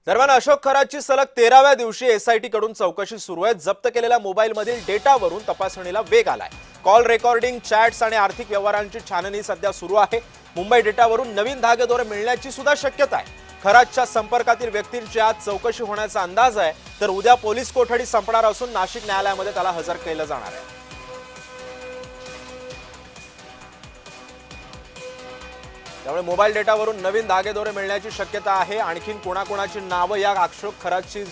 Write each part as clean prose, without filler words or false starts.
दरम्यान अशोक खरातची सलग 13व्या दिवशी एसआयटी कडून चौकशी सुरू आहे। जप्त केलेल्या मोबाईलमधील डेटावरून तपासणीला वेग आलाय। कॉल रेकॉर्डिंग, चॅट्स आणि आर्थिक व्यवहारांची छाननी सध्या सुरू आहे। मुंबई डेटावरून नवीन धागेदोरे मिळण्याची सुद्धा शक्यता आहे। खरातच्या संपर्कातील व्यक्तींची आज चौकशी होण्याचा अंदाज आहे, तर उद्या पोलीस कोठडी संपणार असून नाशिक न्यायालयामध्ये त्याला हजर केलं जाणार आहे। त्यामुळे मोबाईल डेटावरून नवीन धागेदोरे मिळण्याची शक्यता आहे। आणखीन कोणाकोणाची नावं या अशोक खरातची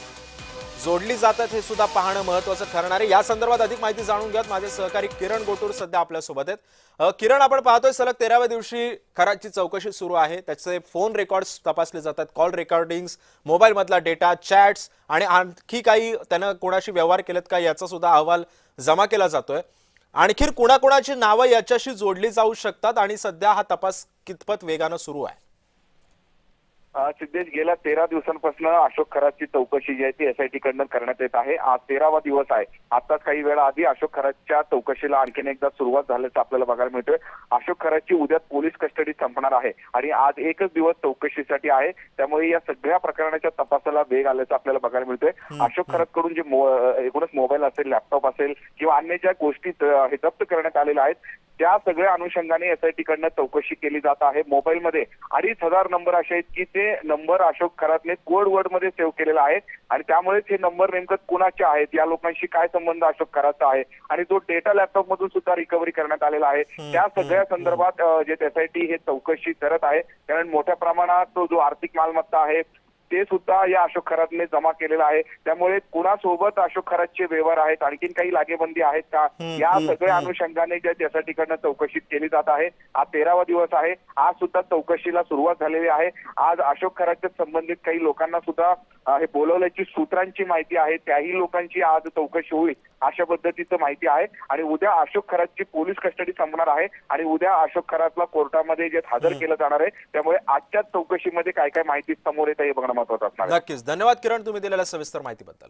जोडली जातात हे सुद्धा पाहणं महत्त्वाचं ठरणार आहे। या संदर्भात अधिक माहिती जाणून घेत माझे सहकारी किरण गोटूर सध्या आपल्या सोबत आहेत। किरण, आपण पाहतोय सलग 13व्या दिवशी खरातची चौकशी सुरू आहे। त्याचे फोन रेकॉर्ड्स तपासले जातात, कॉल रेकॉर्डिंग्स, मोबाईल मधला डेटा, चॅट्स आणि आणखी काही त्यानं कोणाशी व्यवहार केलेत का याचा सुद्धा अहवाल जमा केला जातोय। आणखी कोणाकोणाची नावं याच्याशी जोडली जाऊ शकतात आणि सध्या हा तपास कितपत वेगानं सुरू आहे? सिद्धेश, गेल्या 13 दिवसांपासून अशोक खरातची चौकशी जी आहे ती एसआयटी कडून करण्यात येत आहे। आज 13वा दिवस आहे। आताच काही वेळा आधी अशोक खरातच्या चौकशीला आणखीन एकदा सुरुवात झाल्याचं आपल्याला बघायला मिळतोय। अशोक खरातची उद्या पोलीस कस्टडी संपणार आहे आणि आज एकच दिवस चौकशीसाठी आहे। त्यामुळे या सगळ्या प्रकरणाच्या तपासाला वेग आल्याचं आपल्याला बघायला मिळतोय। अशोक खरात कडून जे एकूणच मोबाईल असेल, लॅपटॉप असेल किंवा अन्य ज्या गोष्टी हे जप्त करण्यात आलेल्या आहेत त्या सगळ्या अनुषंगाने एसआयटी कडनं चौकशी केली जात आहे। मोबाईलमध्ये 2,500 नंबर असे आहेत की ते नंबर अशोक खरातने कोड वर्ड मध्ये सेव्ह केलेला आहे आणि त्यामुळेच हे नंबर नेमकं कुणाचे आहेत, या लोकांशी काय संबंध अशोक खरातचा आहे आणि तो डेटा लॅपटॉप मधून सुद्धा रिकव्हरी करण्यात आलेला आहे। त्या सगळ्या संदर्भात जे एसआयटी हे चौकशी करत आहे। कारण मोठ्या प्रमाणात तो जो आर्थिक मालमत्ता आहे ते सुद्धा या अशोक खरातने जमा केलेला आहे। त्यामुळे कुणासोबत अशोक खरातचे व्यवहार आहेत, आणखीन काही लागेबंदी आहेत का, या सगळ्या अनुषंगाने ज्या त्यासाठी कडनं चौकशी केली जात आहे। आज 13वा दिवस आहे। आज सुद्धा चौकशीला सुरुवात झालेली आहे। आज अशोक खरातच्या संबंधित काही लोकांना सुद्धा हे बोलवल्याची सूत्रांची माहिती आहे, त्याही लोकांची आज चौकशी होईल अशा पद्धतीचं माहिती आहे। आणि उद्या अशोक खरातची पोलीस कस्टडी संपणार आहे आणि उद्या अशोक खरातला कोर्टामध्ये जे हजर केलं जाणार आहे। त्यामुळे आजच्या चौकशीमध्ये काय काय माहिती समोर येत आहे हे बघणं महत्त्वाचं असणार आहे। नक्कीच, धन्यवाद किरण, तुम्ही दिलेल्या सविस्तर माहितीबद्दल।